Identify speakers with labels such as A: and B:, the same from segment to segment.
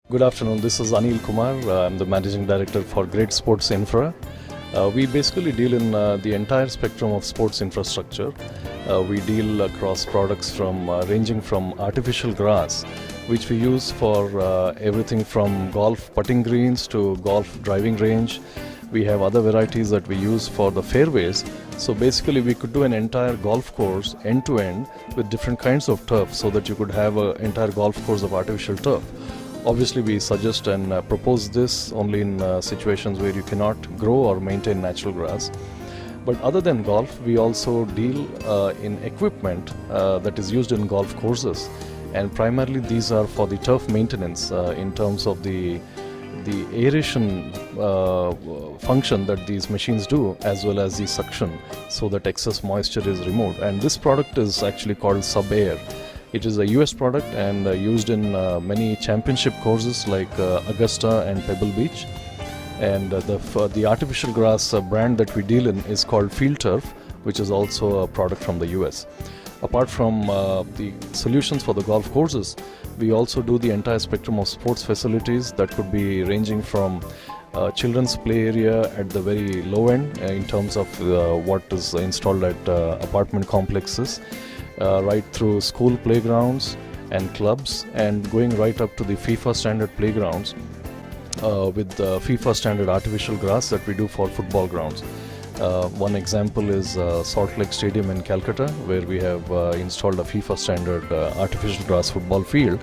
A: Good afternoon, this is Anil Kumar. I'm the Managing Director for Great Sports Infra. We basically deal in the entire spectrum of sports infrastructure. We deal across products from ranging from artificial grass, which we use for everything from golf putting greens to golf driving range. We have other varieties that we use for the fairways. So basically we could do an entire golf course end to end with different kinds of turf so that you could have an entire golf course of artificial turf. Obviously, we suggest and propose this only in situations where you cannot grow or maintain natural grass. But other than golf, we also deal in equipment that is used in golf courses. And primarily these are for the turf maintenance in terms of the aeration function that these machines do, as well as the suction, so that excess moisture is removed. And this product is actually called Sub-Air. It is a US product and used in many championship courses like Augusta and Pebble Beach. And the artificial grass brand that we deal in is called Field Turf, which is also a product from the US. Apart from the solutions for the golf courses, we also do the entire spectrum of sports facilities that could be ranging from children's play area at the very low end in terms of what is installed at apartment complexes, right through school playgrounds and clubs, and going right up to the FIFA standard playgrounds with FIFA standard artificial grass that we do for football grounds. One example is Salt Lake Stadium in Calcutta, where we have installed a FIFA standard artificial grass football field,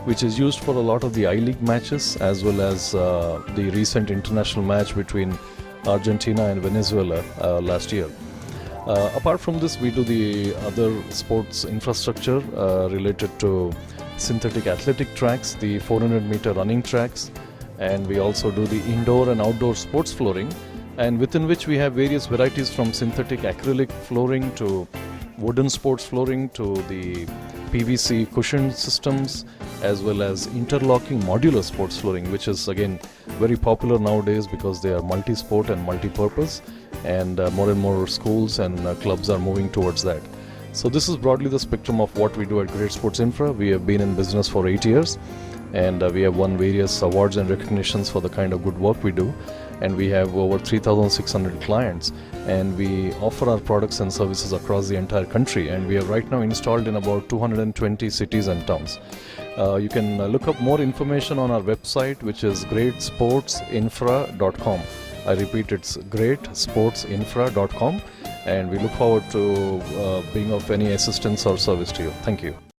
A: which is used for a lot of the I-League matches, as well as the recent international match between Argentina and Venezuela last year. Apart from this, we do the other sports infrastructure related to synthetic athletic tracks, the 400-meter running tracks, and we also do the indoor and outdoor sports flooring, and within which we have various varieties from synthetic acrylic flooring to wooden sports flooring to the PVC cushion systems, as well as interlocking modular sports flooring, which is again very popular nowadays because they are multi-sport and multi-purpose, and more schools and clubs are moving towards that. So this is broadly the spectrum of what we do at Great Sports Infra. We have been in business for 8 years, and we have won various awards and recognitions for the kind of good work we do, and we have over 3,600 clients, and we offer our products and services across the entire country, and we are right now installed in about 220 cities and towns. You can look up more information on our website, which is greatsportsinfra.com. I repeat, it's greatsportsinfra.com, and we look forward to being of any assistance or service to you. Thank you.